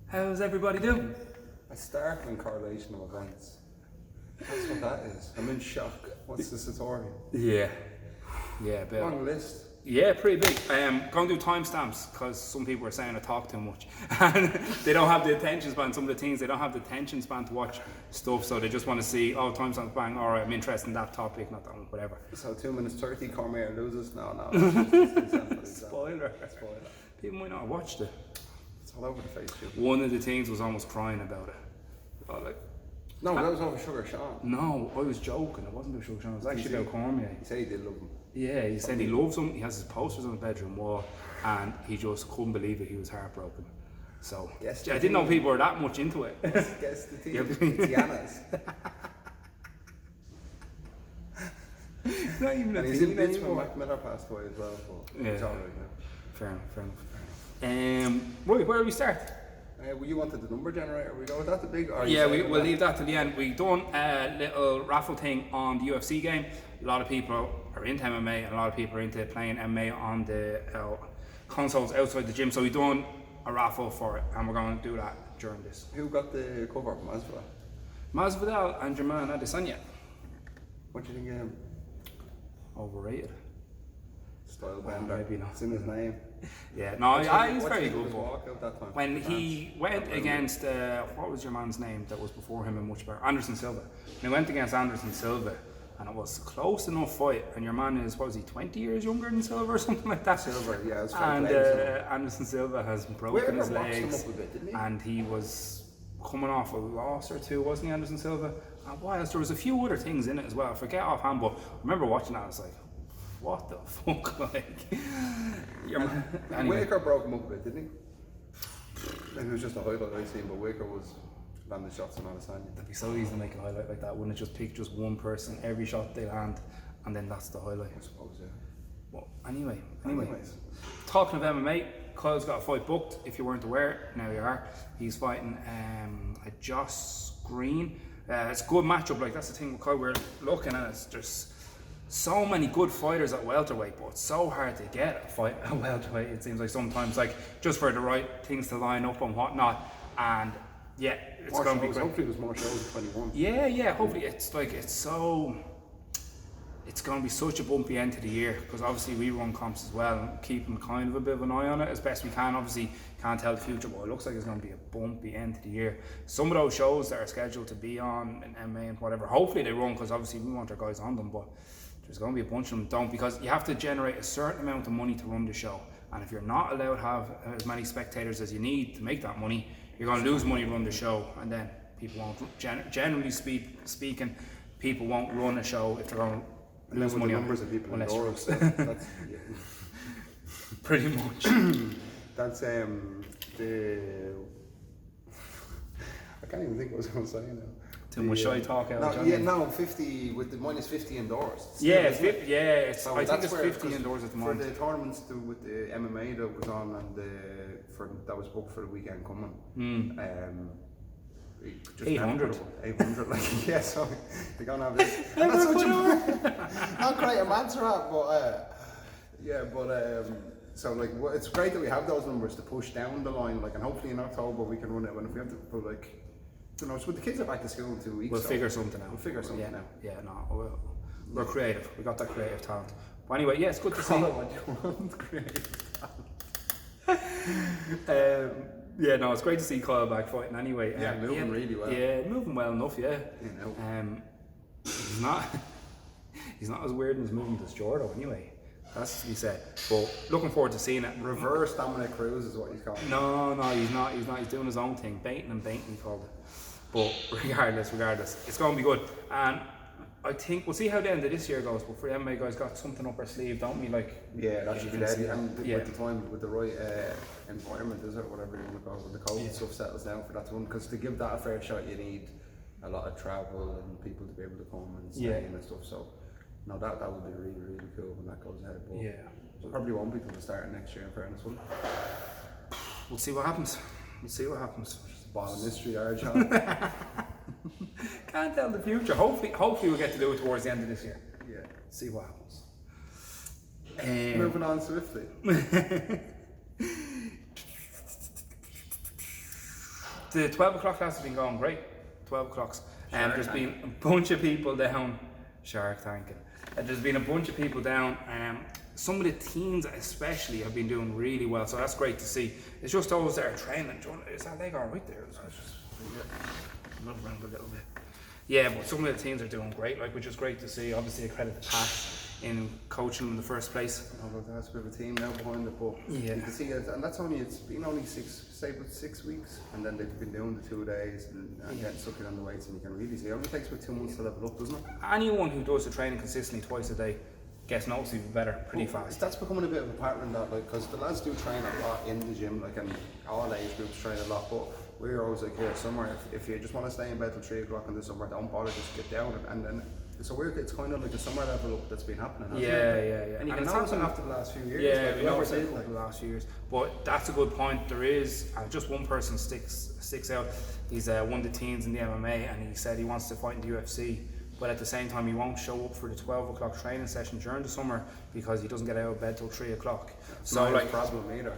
How's everybody doing? A startling correlation of events. That's what that is. I'm in shock. What's the Satori? Yeah, but Long list. yeah, pretty big. Going to do timestamps because some people are saying I talk too much, and they don't have the attention span. Some of the teens, they don't have the attention span to watch stuff, so they just want to see, oh, timestamps, bang. All right, I'm interested in that topic, not that one, whatever. So 2 minutes 30, Cormier loses. No. Example. Spoiler. People might not have watched it. It's all over the face. Dude. One of the teens was almost crying about it. No, that was over Sugar Sean. No, I was joking. It wasn't about Sugar Sean. It was actually about Cormier. He said he did love him. Yeah, he said he loves him. He has his posters on the bedroom wall, and he just couldn't believe it. He was heartbroken. So Guess I didn't know people were that much into it. Guess the team. It's Yanna's. Not even a And he's in team bits when anymore. Mac Miller passed away as well. But it's Yeah. all right now. Fair enough. Right, where do we start? Well, you wanted the number generator. We go with that the big. Or Yeah, we'll leave that to the end. We've done a little raffle thing on the UFC game. A lot of people are into MMA, and a lot of people are into playing MMA on the consoles outside the gym. So we've done a raffle for it, and we're going to do that during this. Who got the cover from Masvidal? Masvidal and Germain Adesanya. What do you think of him? Overrated. Style bender. Maybe not. It's in his name. Yeah, no, he's What very do you good. think of his But walkout that time? when he went against, what was your man's name that was before him and much better? Anderson Silva. When he went against Anderson Silva, and it was a close enough fight, and your man is, what was he, 20 years younger than Silva or something like that? Silver, yeah, it's And Anderson Silva has broken his boxed him legs, up a bit, didn't he? and he was coming off a loss or two, wasn't he, Anderson Silva? And whilst there was a few other things in it as well, I forget offhand, but I remember watching that, I was like, what the fuck, like, anyway. Waker broke him up a bit, didn't he? Maybe it was just a highlight I seen, but Waker was landing shots on Adesanya. It'd be so easy to make a highlight like that, wouldn't it? Just pick just one person, every shot they land, and then that's the highlight. I suppose, yeah. Well, anyway, Anyways. talking of MMA, Kyle's got a fight booked. If you weren't aware, now you are. He's fighting a Josh Green. It's a good matchup. Like, that's the thing with Kyle. We're looking at it. There's so many good fighters at welterweight, but it's so hard to get a fight at welterweight. It seems like sometimes, like, just for the right things to line up and whatnot. And yeah, it's More going to be shows. great. Hopefully there's more shows at 21. Yeah. Hopefully, it's going to be such a bumpy end to the year, because obviously we run comps as well and keeping kind of a bit of an eye on it as best we can. Obviously, can't tell the future, but it looks like it's going to be a bumpy end to the year. Some of those shows that are scheduled to be on in MMA and whatever, hopefully they run, because obviously we want our guys on them, but there's going to be a bunch of them don't, because you have to generate a certain amount of money to run the show, and if you're not allowed to have as many spectators as you need to make that money, you're going to lose money to run the show, and then people won't, generally speaking, people won't run a show if they're going to And then lose with money the on numbers of people unless indoors, you're- that's yeah. pretty much. That's the. I can't even think what I was going to say now. Too much shy talk out. No, 50 with the minus 50 indoors. It's So I think that's it's where- 50 'cause indoors at the for moment. the tournaments with the MMA that was on and that was booked for the weekend coming. Just 800. 800, like, yeah, so they're gonna have this. I'm not such not great a Montserrat, but so like it's great that we have those numbers to push down the line, like, and hopefully in October we can run it. When if we have to, but like, you know, it's with the kids are back to school in 2 weeks. We'll so figure something out. We'll figure something out. Yeah, no, we're creative. We got that creative talent. But anyway, yeah, it's good to see. What you want, creative Yeah, no, it's great to see Kyle back fighting anyway. Yeah, moving really well. Yeah, moving well enough, yeah. You know. He's not as weird in his movement as Jordo anyway. That's to be said. But looking forward to seeing it. Reverse Dominic Cruz is what he's called. No, he's not. He's doing his own thing. Baiting, he called it. But regardless, it's going to be good. And I think we'll see how the end of this year goes. But for the MMA guys, got something up our sleeve, don't we? Like, Yeah, that should be ready. And Yeah. with the time, with the right environment, is it, whatever you want to call it, when the COVID stuff settles down for that one. Because to give that a fair shot, you need a lot of travel and people to be able to come and stay and stuff. So, no, that would be really, really cool when that goes ahead. But it probably won't be till the start of next year, in fairness, will it? we'll see what happens. Just a ball of mystery, our job. Can't tell the future. Hopefully we'll get to do it towards the end of this year. Yeah. See what happens. Moving on swiftly. The 12 o'clock class has been going great. 12 o'clocks. There's been a bunch of people down. Shark Tanking. There's been a bunch of people down. Some of the teens especially have been doing really well, so that's great to see. It's just those that are training. Is that leg all right there? Move around a little bit. Yeah, but some of the teens are doing great, like, which is great to see. Obviously, I credit the Pat in coaching them in the first place. That's a bit of a team now behind it, but you can see it, and it's been only 6 weeks, and then they've been doing the 2 days and getting stuck in on the weights, and you can really see it only takes about 2 months to level up, doesn't it? Anyone who does the training consistently twice a day gets noticeably better pretty fast. That's becoming a bit of a pattern, that, like, because the lads do train a lot in the gym, like, and all age groups train a lot, but we're always like, here, summer, if you just want to stay in bed till 3 o'clock in the summer, don't bother, just get down, and then so it's kind of like a summer level up that's been happening. Yeah. And you can notice it after the last few years. Yeah, we noticed it over the last few years. But that's a good point. There is just one person sticks out. He's one of the teens in the MMA, and he said he wants to fight in the UFC. But at the same time, he won't show up for the 12 o'clock training session during the summer because he doesn't get out of bed till 3 o'clock. So, like, problem either.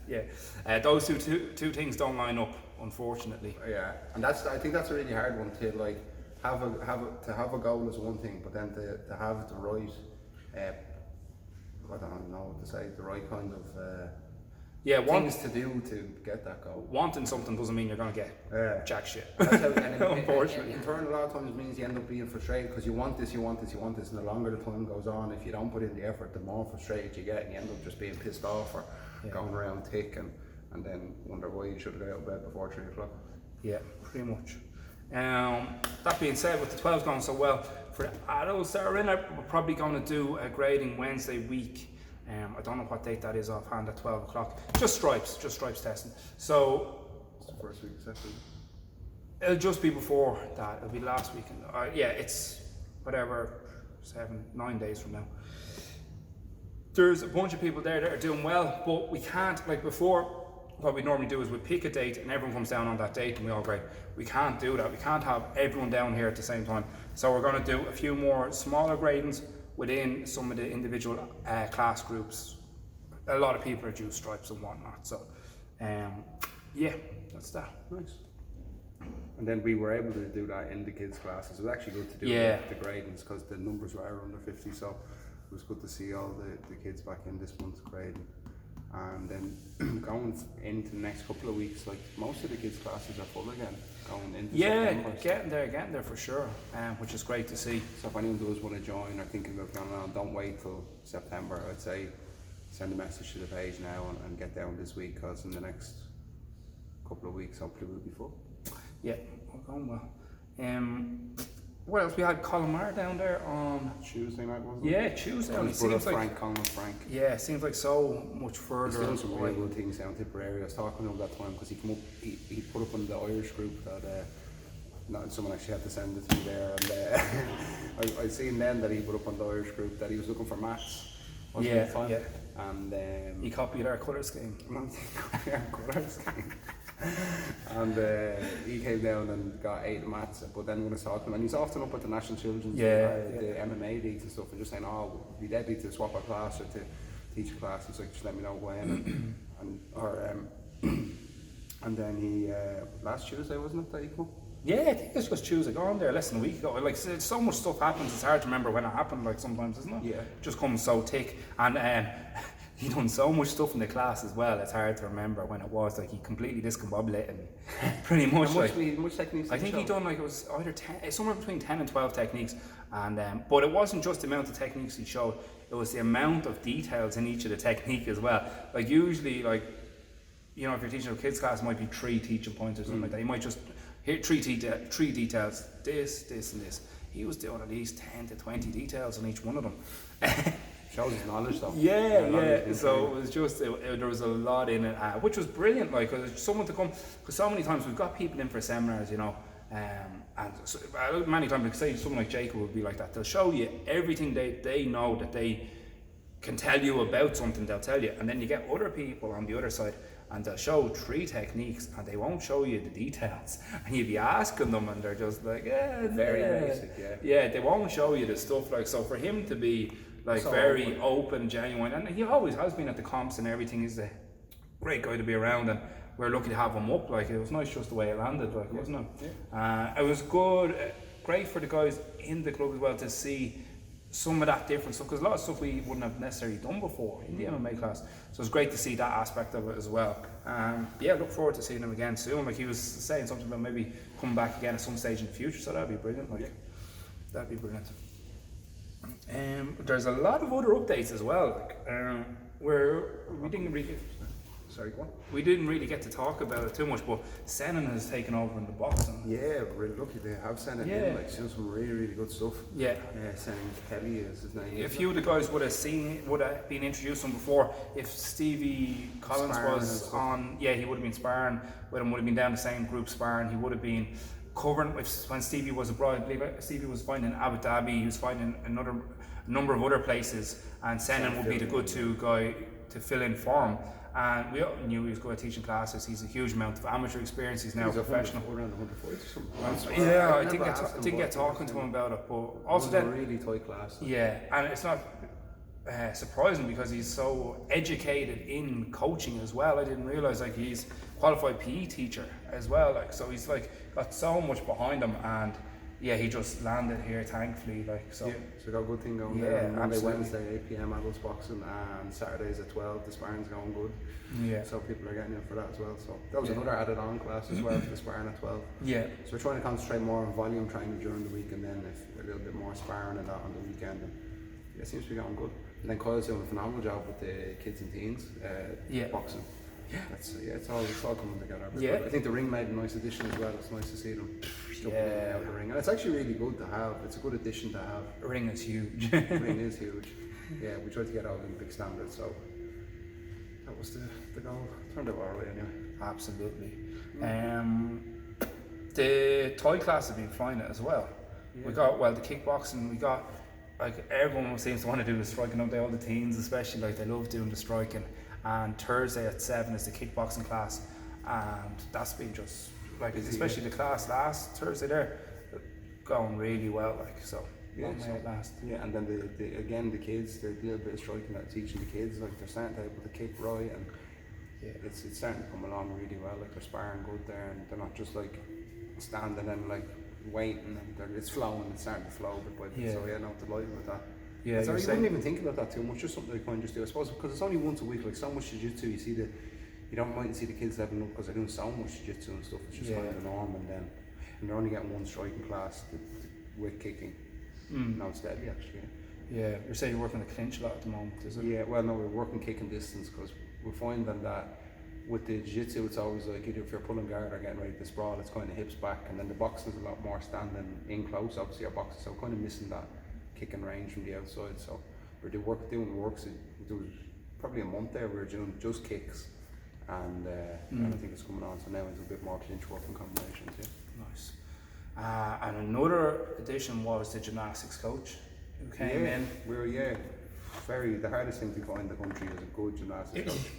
Yeah, those two things don't line up, unfortunately. Yeah, and I think that's a really hard one to, like, have a goal is one thing, but then to have the right, I don't know what to say, the right kind of things to do to get that goal. Wanting something doesn't mean you're going to get jack shit. Unfortunately, in turn, a lot of times means you end up being frustrated because you want this, and the longer the time goes on, if you don't put in the effort, the more frustrated you get, and you end up just being pissed off or going around thick, and then wonder why you should have got out of bed before 3 o'clock. Yeah, pretty much. That being said, with the 12 going so well, for the adults that are in it, we're probably going to do a grading Wednesday week. I don't know what date that is offhand at 12 o'clock. Just stripes testing. So it's the first week session. It'll just be before that. It'll be last weekend. It's whatever, 7-9 days from now. There's a bunch of people there that are doing well, but we can't, like before. What we normally do is we pick a date and everyone comes down on that date and we all grade. We can't do that. We can't have everyone down here at the same time. So we're going to do a few more smaller gradings within some of the individual class groups. A lot of people are due stripes and whatnot. So, that's that. Nice. And then we were able to do that in the kids' classes. It was actually good to do the gradings because the numbers were under 50. So it was good to see all the kids back in this month's grading. And then going into the next couple of weeks, like most of the kids' classes are full again. Going into September. getting there for sure, which is great to see. So if anyone does want to join or thinking about going on, don't wait till September. I'd say send a message to the page now and get down this week, because in the next couple of weeks hopefully we'll be full. Yeah, we're going well. What else? We had Colin Meager down there on Tuesday night, wasn't it? Yeah, Tuesday. And his brother Frank, Colin and Frank. Yeah, it seems like so much further. He's doing some really good things down Tipperary. I was talking to him that time because he came up. He put up in the Irish group that someone actually had to send it to me there, and I seen then that he put up on the Irish group that he was looking for maths. Yeah. And he copied our colour scheme. And he came down and got 8 maths, but then when I was talking to him, and he's often up at the National Children's, the MMA leagues and stuff, and just saying, we'd be ready to swap a class or to teach a class. He's like, just let me know when. And then he, last Tuesday, wasn't it, that he came? Yeah, I think this was Tuesday, gone there less than a week ago. Like, so much stuff happens, it's hard to remember when it happened, like, sometimes, isn't it? Yeah. It just comes so thick. And he done so much stuff in the class as well, it's hard to remember when it was. Like, he completely discombobulated me, pretty much. How much techniques I think he done, like, it was either somewhere between 10 and 12 techniques. And but it wasn't just the amount of techniques he showed, it was the amount of details in each of the technique as well. Like, usually, like, you know, if you're teaching a kids class, it might be 3 teaching points or something like that. You might just hit 3 details, this, and this. He was doing at least 10 to 20 details on each one of them. Shows his knowledge though. Yeah. So it was just, there was a lot in it, which was brilliant. Like, cause someone to come, because so many times we've got people in for seminars, you know, and so, many times, like, say someone like Jacob would be like that. They'll show you everything they know that they can tell you about something. They'll tell you, and then you get other people on the other side, and they'll show 3 techniques, and they won't show you the details. And you'll be asking them, and they're just like, very basic, yeah. They won't show you the stuff. Like, so for him to be like so very open, genuine, and he always has been at the comps and everything. He's a great guy to be around, and we're lucky to have him up. Like, it was nice just the way it landed, like, wasn't it? It was good, great for the guys in the club as well to see some of that different stuff, because a lot of stuff we wouldn't have necessarily done before in the MMA class. So it's great to see that aspect of it as well. Look forward to seeing him again soon. Like, he was saying something about maybe coming back again at some stage in the future, so that'd be brilliant. Like, that'd be brilliant. There's a lot of other updates as well, like, where we didn't really. Sorry, go on. We didn't really get to talk about it too much, but Senan has taken over in the boxing. Yeah, we're really lucky to have Senan in. Like, he's doing some really good stuff. Yeah. Senan Kelly is his name. A few of the guys would have been introduced to him before. If Stevie Collins was on, he would have been sparring with him. Would have been down the same group sparring. He would have been covering when Stevie was abroad. I believe Stevie was fighting in Abu Dhabi. He was fighting in a number of other places, and Senan would be the go-to guy to fill in for him. And we all knew he was going to teaching classes. He's a huge amount of amateur experience. He's now professional. Around 100 fights or something. Yeah, I didn't get talking to him about it, but also then a really tight class. Yeah, and it's not surprising because he's so educated in coaching as well. I didn't realize, like, he's qualified PE teacher as well. Like, so he's like got so much behind him, and he just landed here thankfully. Like, so. Yeah, so got a good thing going there. Monday, Wednesday, 8 p.m. adults boxing, and Saturdays at 12. The sparring's going good. Yeah. So people are getting in for that as well. So that was another added on class as well for the sparring at 12. Yeah. So we're trying to concentrate more on volume training during the week, and then if a little bit more sparring and that on the weekend. And it seems to be going good. And then Kyle's doing a phenomenal job with the kids and teens boxing. Yeah, it's all coming together. But I think the ring made a nice addition as well. It's nice to see them jumping in and out of the ring, and it's actually really good to have. It's a good addition to have. The ring is huge. The ring is huge. Yeah, we tried to get out Olympic standards, so that was the goal. Turned out all right anyway. Absolutely. The toy class have been flying it as well. Yeah. We got the kickboxing. We got, like, everyone seems to want to do the striking up there. All the teens, especially, like, they love doing the striking. And Thursday at 7 is the kickboxing class, and that's been just like, especially the class last Thursday there, going really well. Like, so long may it last. Yeah, and then the kids, the little bit of striking that teaching the kids, like, they're starting to be able to kick right, and it's starting to come along really well. Like, they're sparring good there, and they're not just like standing and like waiting, and it's flowing. It's starting to flow bit by bit. So no, delighted with that. Yeah, so you wouldn't even think about that too much. Just something they kind of just do, I suppose, because it's only once a week. Like, so much jiu-jitsu, you don't mind to see the kids leveling up because they're doing so much jiu-jitsu and stuff. It's just kind of the norm, and they're only getting one striking class with kicking. Now it's deadly, actually. Yeah, you're saying you're working the clinch a lot at the moment, is it? Yeah, well, no, we're working kicking distance because we're finding that with the jiu-jitsu, it's always like, either if you're pulling guard or getting ready to sprawl, it's kind of hips back, and then the boxing is a lot more standing in close. Obviously, our boxing, so kind of missing that kicking range from the outside. So we're doing the work. So there was probably a month there we were doing just kicks, and I think it's coming on. So now it's a bit more clinch work and combinations. Yeah. Nice. And another addition was the gymnastics coach who came in. The hardest thing to find in the country is a good gymnastics coach.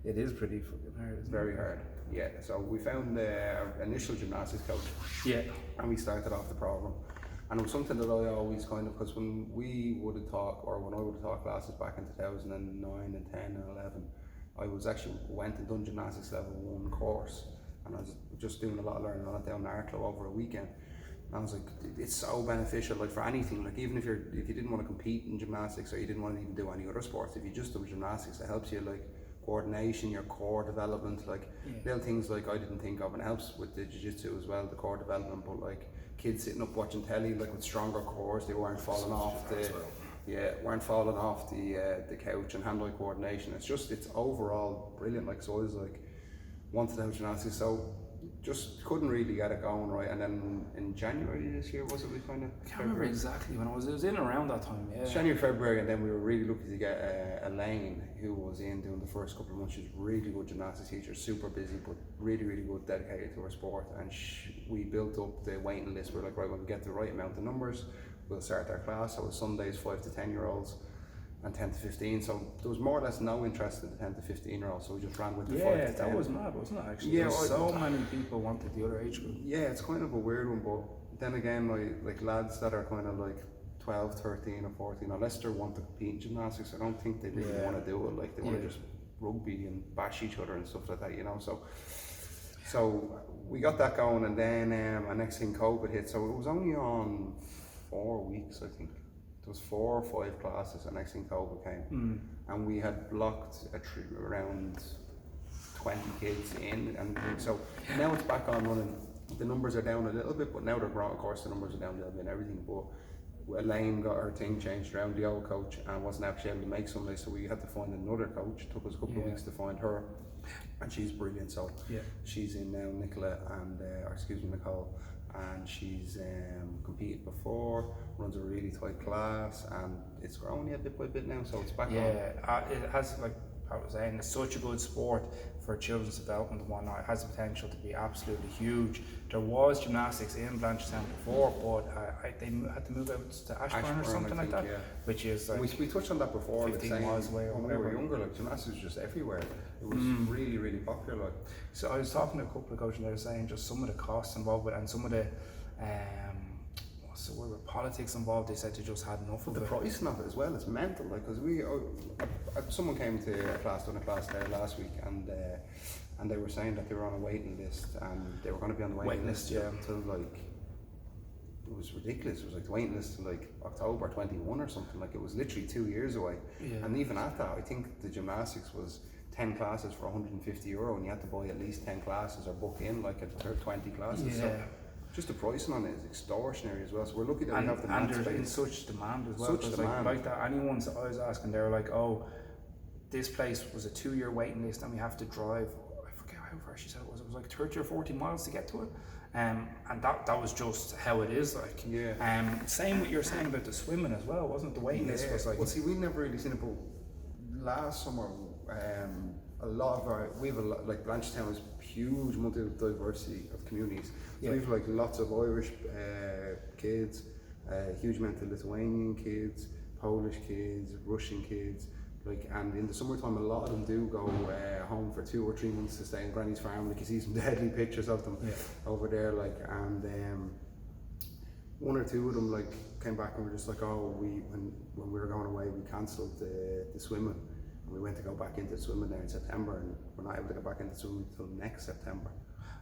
It is pretty fucking hard. It's very hard. Yeah. So we found our initial gymnastics coach. Yeah. And we started off the program. And it was something that I always kind of, because when we would have taught, or when I would have taught classes back in 2009 and 10 and 11, I was actually went and done gymnastics level 1 course, and I was just doing a lot of learning on it down in Arklow over a weekend. And I was like, it's so beneficial, like, for anything, like, even if you didn't want to compete in gymnastics, or you didn't want to even do any other sports, if you just do gymnastics, it helps you, like, coordination, your core development, like little things like I didn't think of, and it helps with the jiu-jitsu as well, the core development. But like kids sitting up watching telly, like with stronger cores, they weren't falling off the couch, and hand-eye coordination. It's overall brilliant. Like, so I was like wanted to have gymnastics, so just couldn't really get it going right. And then in January this year, was it, we kind of, I can't remember exactly when it was in around that time. Yeah, January, February, and then we were really lucky to get Elaine, who was in doing the first couple of months. She's really good gymnastics teacher, super busy, but really good, dedicated to her sport. And we built up the waiting list. We're like, right, when we get the right amount of numbers, we'll start our class. So it was Sundays 5 to 10 year olds and 10 to 15, so there was more or less no interest in the 10 to 15 year olds, so we just ran with the 5 to 10. Yeah, that was mad, wasn't it, actually? Yeah, so many people wanted the other age group. Yeah, it's kind of a weird one, but then again, like lads that are kind of like 12, 13 or 14, unless they want to compete in gymnastics, I don't think they really want to do it. Like, they want to just rugby and bash each other and stuff like that, you know. So we got that going, and then and next thing COVID hit. So it was only on 4 weeks, I think. There was 4 or 5 classes, and next thing COVID came, and we had blocked around 20 kids in, and so now it's back on running. The numbers are down a little bit, but now they're growing. Of course, the numbers are down a little bit and everything. But Elaine got her thing changed around, the old coach, and wasn't actually able to make Sunday, so we had to find another coach. It took us a couple of weeks to find her, and she's brilliant. So she's in now, Nicole, and she's competed before, runs a really tight class, and it's growing bit by bit now, so it's back on. It has, like I was saying, it's such a good sport for children's development and whatnot. It has the potential to be absolutely huge. There was gymnastics in Blanchardstown before, but they had to move out to Ashburn or something like that, which is like we touched on that before, 15 miles away or when whatever. we were younger, like gymnastics was just everywhere. It was really, really popular. Like, so I was talking to a couple of coaches, and they were saying just some of the costs involved with it, and some of the where were politics involved. They said they just had enough of the it. pricing of it as well, it's mental. Like, because someone came to done a class there last week, and they were saying that they were on a waiting list, and they were going to be on the waiting list until like, it was ridiculous. It was like the waiting list till like October 21 or something. Like, it was literally 2 years away. And even at that, I think the gymnastics was 10 classes for €150, and you had to buy at least 10 classes or book in like 20 classes. So just the pricing on it is extortionary as well. So we're lucky that we have the and there's been such demand as well. Such demand. Like that, anyone's I was asking, they were like, oh, this place was a 2-year waiting list, and we have to drive. I forget how far she said it was. It was like 30 or 40 miles to get to it. And that was just how it is, like. Same what you're saying about the swimming as well, wasn't it? The waiting list was like. Well, see, we've never really seen it, but last summer, a lot of we have like Blanchardstown is huge multi-diversity of communities. So we have like lots of Irish kids, huge amount of Lithuanian kids, Polish kids, Russian kids. Like, and in the summertime, a lot of them do go home for 2 or 3 months to stay in Granny's farm. Like, you see some deadly pictures of them over there. Like, and 1 or 2 of them like came back and were just like, oh, when we were going away, we cancelled the swimming. And we went to go back into swimming there in September, and we're not able to go back into swimming until next September.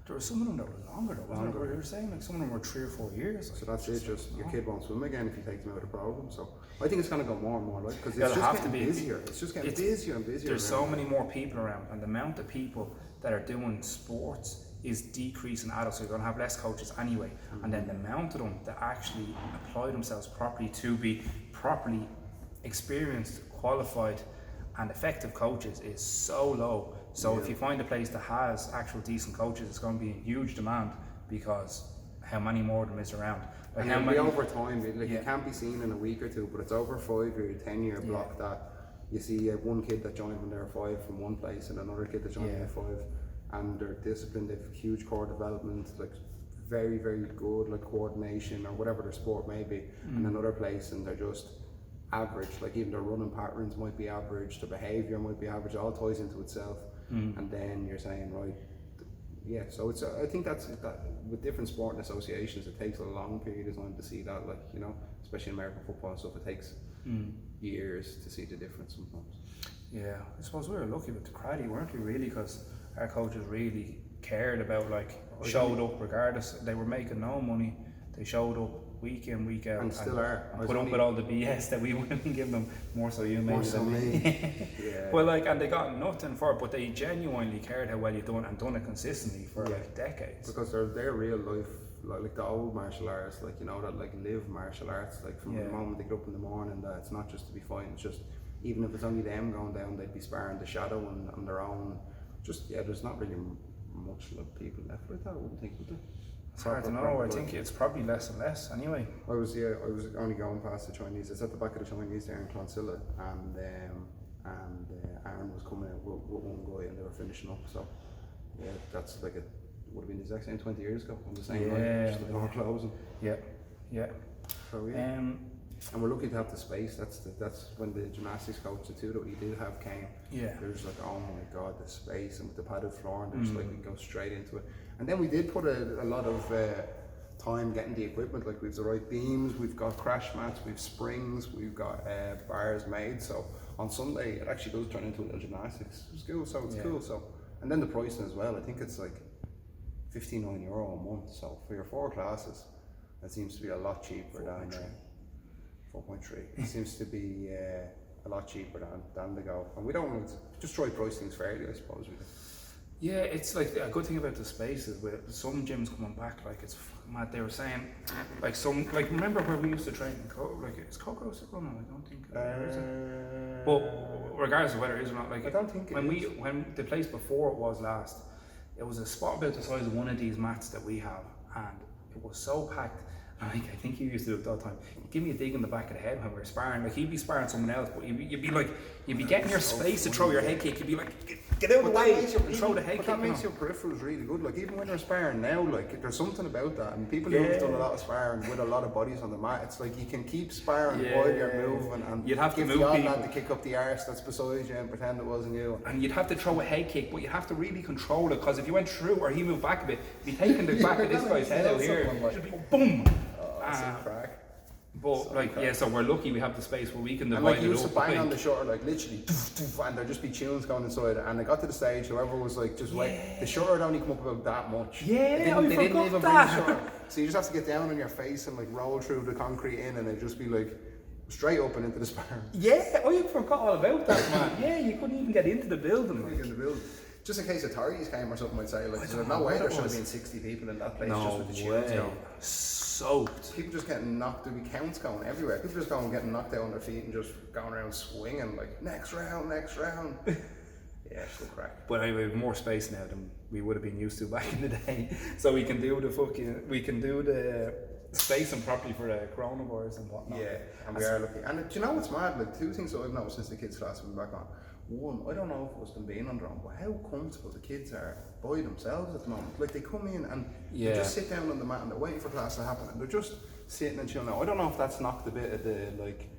There were some of them that were longer though, wasn't there? They were saying like some of them were 3 or 4 years. Like, so that's it, just your kid won't swim again if you take them out of the program. So I think it's going to go more and more, like, because it's just getting busier. It's just getting busier and busier. There's so many more people around, and the amount of people that are doing sports is decreasing adults, so you're going to have less coaches anyway. And then the amount of them that actually apply themselves properly to be properly experienced, qualified and effective coaches is so low. So if you find a place that has actual decent coaches, it's going to be in huge demand, because how many more of them is around? Like, and how many over time? Like, it can't be seen in a week or 2, but it's over a 5-year, 10-year block that you see one kid that joined when they were 5 from one place, and another kid that joined when they were 5, and they're disciplined. They have huge core development, like very, very good, like coordination or whatever their sport may be, in another place, and they're just average. Like, even their running patterns might be average, their behaviour might be average. It all ties into itself. And then you're saying, right, so it's I think that's that with different sporting associations, it takes a long period of time to see that, like, you know, especially in American football and stuff, it takes years to see the difference sometimes. I suppose we were lucky with the Craddy, weren't we, really, because our coaches really cared about, like, showed up regardless. They were making no money, they showed up week in, week out, and still are. Put up with all the BS that we wouldn't give them, more so you maybe than me. Well, like, and they got nothing for it, but they genuinely cared how well you've done, and done it consistently for like decades. Because they're real life, like the old martial arts, like, you know, that like live martial arts, like from the moment they get up in the morning, that it's not just to be fighting, it's just, even if it's only them going down, they'd be sparring the shadow and on their own. Just, there's not really much like people left like that, I wouldn't think, would there? It's hard to know. I think it's probably less and less anyway. I was only going past the Chinese. It's at the back of the Chinese there in Clonsilla, and Aaron was coming out with one guy, and they were finishing up. So that's like would have been the exact same 20 years ago on the same night, just the door closing. So and we're lucky to have the space. That's when the gymnastics coach, the 2 that we did have, came. There's like, oh my god, the space, and with the padded floor, and there's like, we go straight into it. And then we did put a lot of time getting the equipment. Like, we've the right beams, we've got crash mats, we've springs, we've got bars made. So on Sunday it actually does turn into a little gymnastics school, so it's cool. So, and then the pricing as well, I think it's like €59 a month, so for your 4 classes that seems to be a lot cheaper than 4.3. It seems to be a lot cheaper than the go, and we don't just try price things fairly, I suppose. We do. Yeah, it's like a good thing about the space is with some gyms coming back, like it's fucking mad. They were saying, like remember where we used to train in like is Coco still going on? I don't think is it? But regardless of whether it is or not, like I don't think when the place before it was last, it was a spot about the size of one of these mats that we have, and it was so packed. Like, I think you used to do it all the time. He'd give me a dig in the back of the head when we were sparring. Like, he'd be sparring someone else, but you'd be getting your space to throw your head kick. You'd be like, get out of the way and throw the head kick. That makes your peripherals really good. Like, even when you're sparring now, like, there's something about that. And people who've done a lot of sparring with a lot of bodies on the mat, it's like you can keep sparring while you're moving, and you'd have to give move the odd people lad to kick up the arse that's beside you and pretend it wasn't you. And you'd have to throw a head kick, but you'd have to really control it, because if you went through or he moved back a bit, you'd be taking the back of this guy's head out here. It'd be boom. Crack. But so like, crack. so we're lucky we have the space where we can divide and like, you it used up. to bang on the shutter, like literally, doof, doof, and there'd just be tunes going inside. And it got to the stage, whoever was like, just wait, the shutter would only come up about that much. Yeah, they didn't even bring the that. shutter. So you just have to get down on your face and like roll through the concrete in, and it'd just be like straight up and into the spar. Yeah, I forgot all about that, man. Yeah, you couldn't even get into the building. Like. In the building. Just in case authorities came or something, I'd say, like, there's no way there should have been 60 people in that place just with the tunes going. Soaked. People just getting knocked, there'd be counts going everywhere. People just going getting knocked out on their feet and just going around swinging, like, next round. Yeah, still crack. But anyway, we have more space now than we would have been used to back in the day. So we can do the spacing properly for the coronavirus and whatnot. Yeah, and we are lucky. And do you know what's mad? Like, 2 things that I've noticed since the kids' class have been back on. One, I don't know if it was them being on their own, but how comfortable the kids are by themselves at the moment. Like, they come in and they just sit down on the mat and they're waiting for class to happen, and they're just sitting and chilling out. I don't know if that's knocked a bit of the like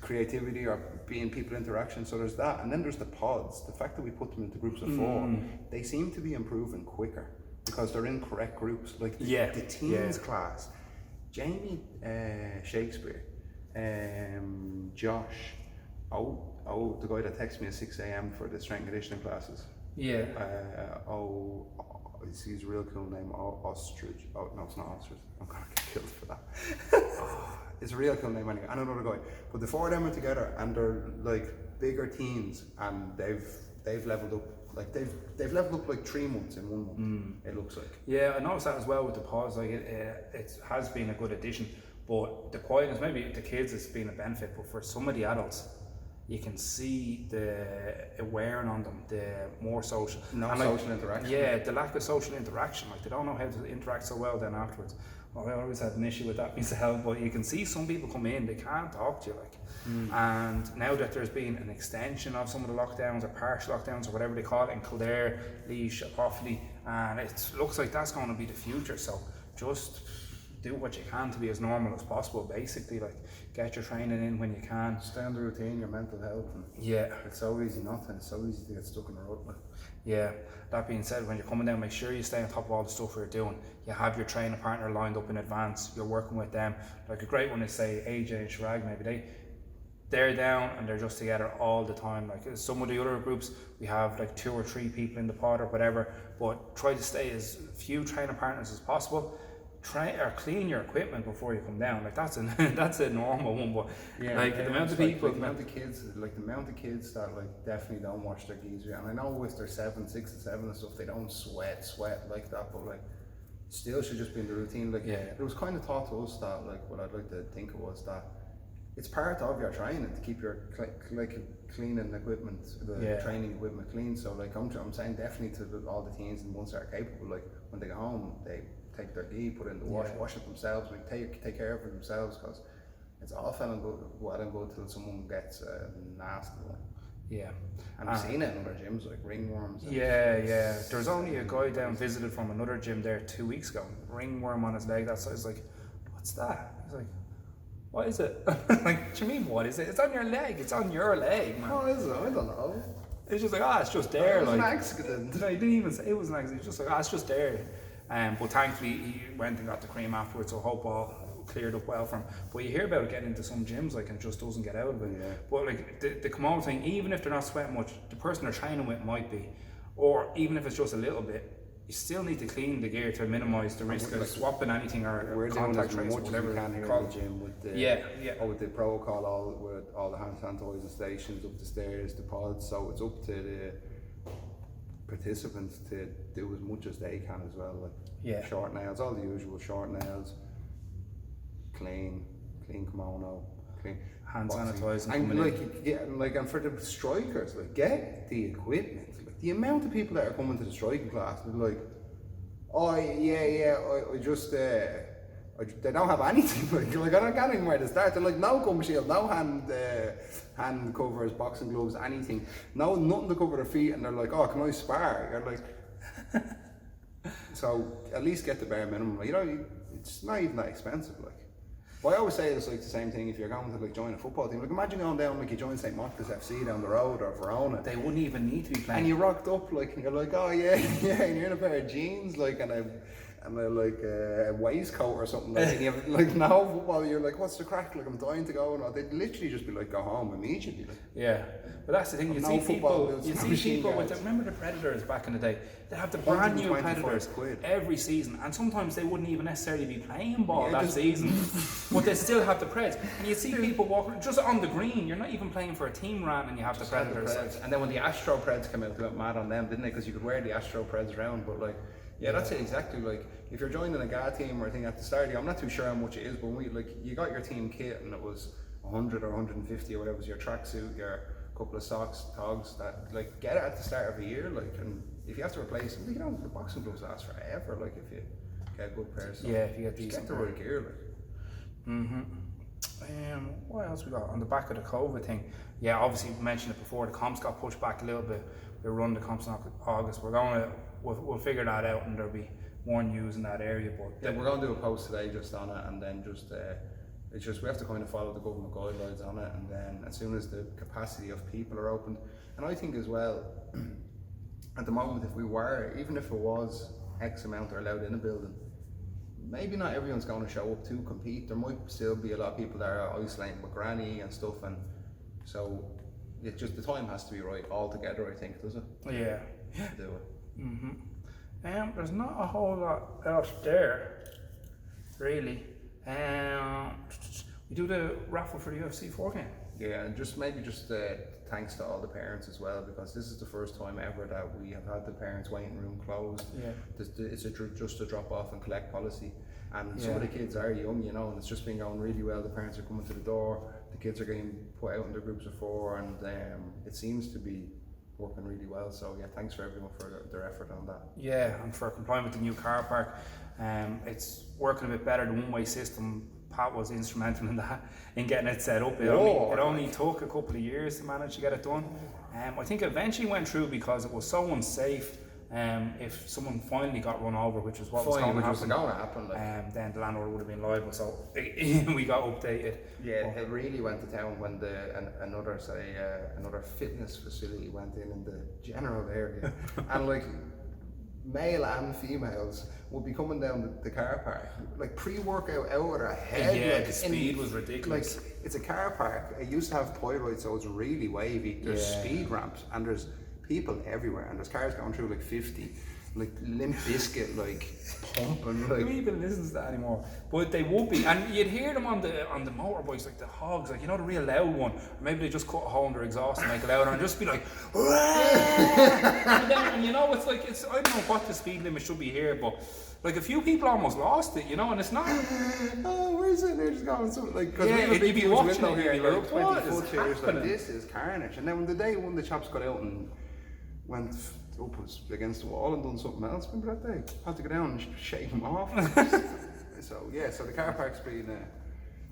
creativity or being people interaction. So there's that, and then there's the pods. The fact that we put them into groups of 4, they seem to be improving quicker because they're in correct groups. Like the teens class, Jamie Shakespeare, Josh. The guy that texted me at 6 a.m. for the strength and conditioning classes. Yeah. It's his real cool name, Ostrich. Oh, no, it's not Ostrich. I'm gonna get killed for that. It's a real cool name anyway. And another guy. But the 4 of them are together, and they're like bigger teens, and they've leveled up. Like they've leveled up like 3 months in 1 month. It looks like. Yeah, I noticed that as well with the pause. Like it has been a good addition, but the quietness, maybe the kids, it's been a benefit, but for some of the adults, you can see the wearing on them, the more social, social interaction. Yeah, the lack of social interaction. Like, they don't know how to interact so well then afterwards. Well, I always had an issue with that myself, but you can see some people come in, they can't talk to you, like. And now that there's been an extension of some of the lockdowns or partial lockdowns or whatever they call it in Kildare, Laois, Offaly, and it looks like that's going to be the future. So just do what you can to be as normal as possible, basically. Like, get your training in when you can. Stay on the routine, your mental health. And it's so easy not to. It's so easy to get stuck in the rut. Like. Yeah, that being said, when you're coming down, make sure you stay on top of all the stuff you're doing. You have your training partner lined up in advance, you're working with them. Like, a great one is, say, AJ and Shirag, maybe they're down and they're just together all the time. Like, some of the other groups, we have like 2 or 3 people in the pod or whatever, but try to stay as few training partners as possible. Try or clean your equipment before you come down. Like, that's a normal one, but like the amount of people, the amount of kids that like definitely don't wash their geese. And I know if they're 6 and 7 and stuff, they don't sweat like that, but like still should just be in the routine. Like, it was kind of taught to us that, like, what I'd like to think it was that it's part of your training to keep your cleaning equipment, the training equipment clean. So like I'm saying definitely to all the teens and ones that are capable, like when they go home, they take their gi, put it in the wash it themselves, like take care of it themselves, because it's all well and good till someone gets a nasty one. Yeah, and I've seen it in other gyms, like ringworms. There's only a guy down visited from another gym there 2 weeks ago, ringworm on his leg. That's, I was like, what's that? He's like, what is it? Like, what do you mean, what is it? It's on your leg. It's on your leg, man. What is it? I don't know. It's just like, it's just there. It was like, an accident. No, he didn't even say it was an accident. He's just like, it's just there. But thankfully he went and got the cream afterwards, so hope all cleared up well for them. But you hear about it getting into some gyms like and it just doesn't get out of it. Yeah. But like the kimono thing, even if they're not sweating much, the person they're training with might be, or even if it's just a little bit, you still need to clean the gear to minimise the risk of swapping anything or contact trace or whatever. We can here in the gym with the with the protocol, with all the hand sanitizing stations up the stairs, the pods. So it's up to the participants to do as much as they can as well. Like short nails, all the usual short nails, clean kimono, clean hand sanitizing, and for the strikers, like get the equipment. Like the amount of people that are coming to the striking class, they're like, I just they don't have anything. Like I don't get anywhere to start. They're like no gum shield, no hand covers, boxing gloves, anything, nothing to cover their feet, and they're like, oh, can I spar? You're like, so at least get the bare minimum. Like, it's not even that expensive. Like, but I always say it's like the same thing if you're going to like join a football team. Like imagine going down like you join St. Marcus FC down the road or Verona. They wouldn't even need to be playing. And you rocked up like and you're like, oh yeah, and you're in a pair of jeans like and a waistcoat or something like. And you have like no football. You're like, what's the crack? Like I'm dying to go. And they'd literally just be like, go home immediately. Like. Yeah, but that's the thing. You see people with remember the Predators back in the day. They have the brand new Predators every season, and sometimes they wouldn't even necessarily be playing ball that season, but they still have the Preds. And you see people walking just on the green. You're not even playing for a team ran, and you have the Predators. And then when the Astro Preds came out, they went mad on them, didn't they? Because you could wear the Astro Preds around, but like. Yeah, that's it exactly. Like if you're joining a GA team or a thing at the start of the year, I'm not too sure how much it is, but you got your team kit and it was 100 or 150 or whatever was your tracksuit, your couple of socks, togs. That like get it at the start of the year. Like, and if you have to replace them, the boxing gloves last forever. Like if you get a good pair. So if you get decent, get the right gear. Like. What else we got on the back of the COVID thing? Yeah, obviously we mentioned it before. The comps got pushed back a little bit. We run the comps in August. We'll figure that out, and there'll be more news in that area. But we're going to do a post today just on it, and then it's just we have to kind of follow the government guidelines on it, and then as soon as the capacity of people are opened, and I think as well, at the moment, even if it was X amount are allowed in a building, maybe not everyone's going to show up to compete. There might still be a lot of people that are isolating with granny and stuff, and so it's just the time has to be right altogether. I think, does it? Yeah. To do it. There's not a whole lot else there, really. We do the raffle for the UFC 4 game. Yeah, and just thanks to all the parents as well, because this is the first time ever that we have had the parents' waiting room closed. Yeah. It's just a drop off and collect policy, and some of the kids are young, and it's just been going really well. The parents are coming to the door, the kids are getting put out in their groups of 4, and it seems to be working really well. So yeah, thanks for everyone for their effort on that. Yeah, and for complying with the new Carpark. It's working a bit better. The one-way system, Pat was instrumental in getting it set up. It only took a couple of years to manage to get it done. I think it eventually went through because it was so unsafe. If someone finally got run over, which was what was going to happen, then the landlord would have been liable. So we got updated. Yeah, it really went to town when another fitness facility went in the general area, and like male and females would be coming down the car park, like pre-workout out of their head. Yeah, the speed was ridiculous. Like it's a car park. It used to have pyroids, so it's really wavy. There's speed ramps and there's people everywhere, and there's cars going through like 50, like Limp Bizkit, like pumping. Like, who even listens to that anymore? But they would be, and you'd hear them on the motorbikes, like the hogs, like the real loud one. Or maybe they just cut a hole in their exhaust and make it louder, and just be like, and it's like I don't know what the speed limit should be here, but like a few people almost lost it, and it's not. We're sitting there just going something like, because we have a big window here, and you're like 20 foot chairs, like this is carnage. And then when the day one of the chaps got out and went up against the wall and done something else, remember that day? Had to go down and shake him off. So the car park's been,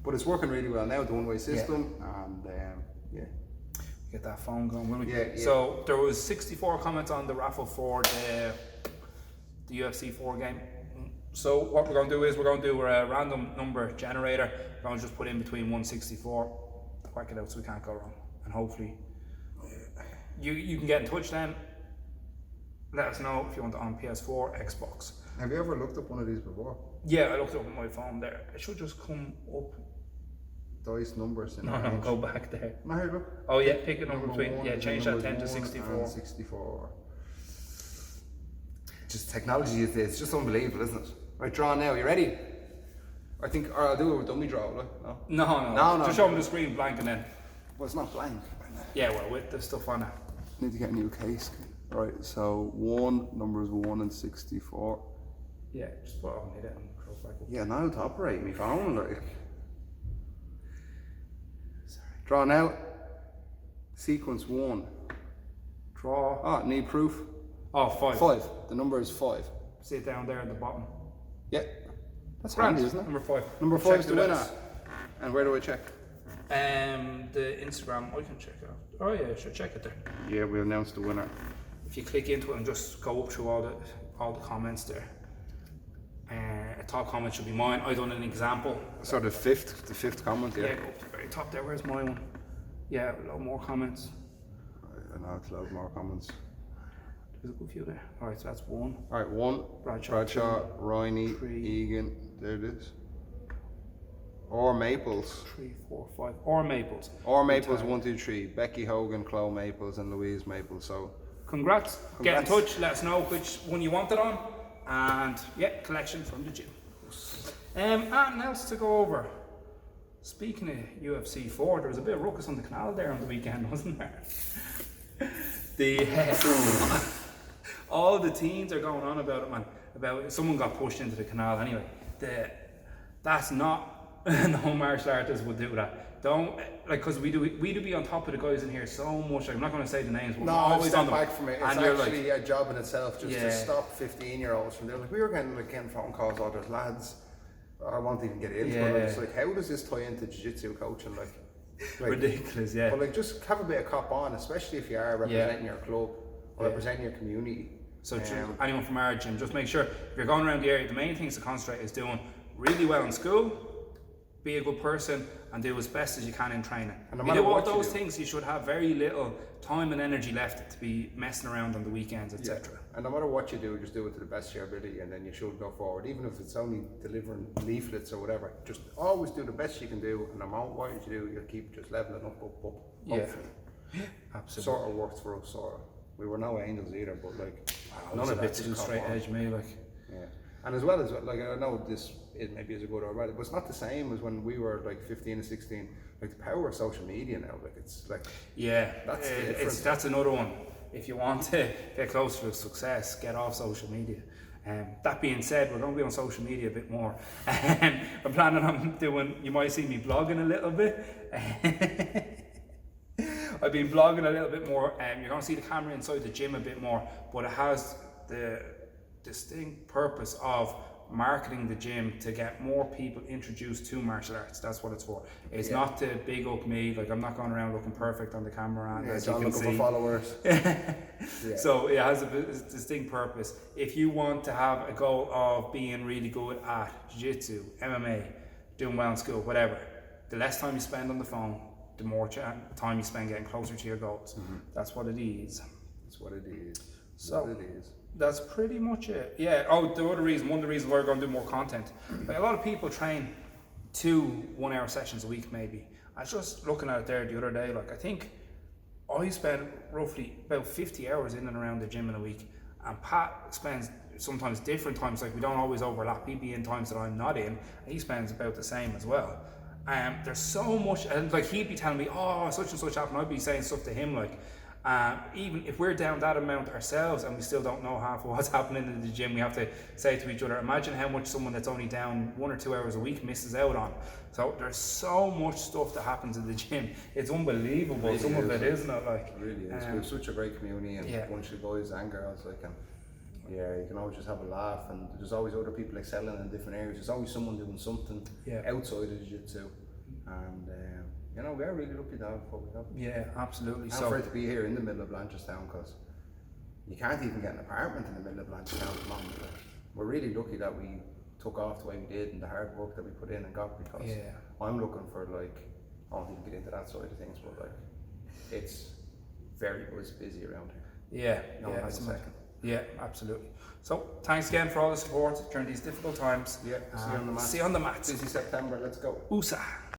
but it's working really well now, the one-way system, and get that phone going, will we? Yeah. So there was 64 comments on the raffle for the UFC 4 game. So what we're going to do is we're going to do a random number generator. We're going to just put in between 164, whack it out so we can't go wrong, and hopefully you can get in touch then. let us know if you want it on PS4, Xbox. Have you ever looked up one of these before? Yeah, I looked up on my phone there. It should just come up. Dice numbers in No, go back there. No, here, look. Oh yeah, pick a number between. one, Yeah, change that 10 to 1 64. and 64. Just technology is this. It's just unbelievable, isn't it? Right, draw now. You ready? I think, or I'll do it with dummy draw, will I? No? No. Just show them the screen blank and then. Well, it's not blank. Yeah, well, with the stuff on it. Need to get a new case. Right, so numbers 1 and 64. Yeah, just put it on it and close back up. Yeah, now to operate my phone, like. Sorry. Draw now. Sequence 1. Draw. Ah, need proof. Oh, 5. 5. The number is 5. See it down there at the bottom. Yeah. That's Grand, handy, isn't it? Number 5. Number 5 is the winner. And where do I check? The Instagram, I can check it out. Oh yeah, I should check it there. Yeah, we announced the winner. If you click into it and just go up through all the comments there. A top comment should be mine. I done an example. So the fifth comment, yeah. Yeah, go up to the very top there. Where's my one? Yeah, a lot more comments. I know it's a lot more comments. There's a good few there. Alright, so that's 1. Alright, 1. Bradshaw, Riney, 3. Egan. There it is. Or Maples. 3, 4, 5. Or Maples. Or Maples 1, 2, 3. Becky Hogan, Chloe Maples, and Louise Maples. So Congrats. Get in touch. Let us know which one you want it on. And yeah, collection from the gym. And else to go over. Speaking of UFC 4, there was a bit of ruckus on the canal there on the weekend, wasn't there? All the teens are going on about it, man. About someone got pushed into the canal. Anyway, that's not no martial artist would do that. Don't because we do be on top of the guys in here so much. Like, I'm not going to say the names, but no, we're always on them. back from it. It's and actually a job in itself just Yeah. to stop 15-year-olds from there. Like, we were getting phone calls. Oh, there's lads. I won't even get into it. It's like, how does this tie into jiu-jitsu coaching? Like ridiculous, yeah. But like, just have a bit of cop on, especially if you are representing your club or representing your community. So anyone from our gym, just make sure if you're going around the area, the main things to concentrate is doing really well in school, be a good person, and do as best as you can in training. And no if you do all those things, you should have very little time and energy left to be messing around on the weekends, etc. And no matter what you do, just do it to the best of your ability, and then you should go forward. Even if it's only delivering leaflets or whatever, just always do the best you can do, and no matter what you do, you'll keep just leveling up. Hopefully. Absolutely. Sort of worked for us, sort of. We were no angels either, but like, none of it's in straight edge me, like. Yeah. And as well as, like, I know this maybe is a good or bad, but it's not the same as when we were like 15 and 16. Like, the power of social media now, like, it's like, that's another one. If you want to get closer to success, get off social media. That being said, we're going to be on social media a bit more. I'm planning on doing, you might see me blogging a little bit. I've been blogging a little bit more. You're going to see the camera inside the gym a bit more, but it has the distinct purpose of marketing the gym to get more people introduced to martial arts. That's what it's for. It's not to big up me. Like, I'm not going around looking perfect on the camera. And as you can see, for followers. So it has a distinct purpose. If you want to have a goal of being really good at jiu-jitsu, MMA, doing well in school, whatever, the less time you spend on the phone, the more time you spend getting closer to your goals. That's what it is. That's what it is. So that's pretty much it. Yeah. Oh, one of the reasons why we're going to do more content. Like, a lot of people train 2 1-hour sessions a week, maybe. I was just looking at it there the other day. Like, I think I spend roughly about 50 hours in and around the gym in a week, and Pat spends sometimes different times. Like, we don't always overlap. He'd be in times that I'm not in, and he spends about the same as well. There's so much, and like, he'd be telling me, oh, such and such happened. I'd be saying stuff to him like, even if we're down that amount ourselves and we still don't know half of what's happening in the gym, we have to say to each other, imagine how much someone that's only down 1 or 2 hours a week misses out on. So there's so much stuff that happens in the gym. It's unbelievable. Really some of it, isn't it? Like, it really is. We have such a great community, and a bunch of boys and girls. Like, you can always just have a laugh, and there's always other people excelling in different areas. There's always someone doing something outside of jiu-jitsu, and you know, we are really lucky to have what we have. Yeah, absolutely. And for it to be here in the middle of Blanchardstown, because you can't even get an apartment in the middle of Blanchardstown at the moment. We're really lucky that we took off the way we did, and the hard work that we put in and got, because I'm looking for, like, I won't even get into that side of things, but like, it's very busy around here. Yeah, absolutely. So thanks again for all the support during these difficult times. Yeah, see you on the mats. See you on the mats. Busy September, let's go. USA.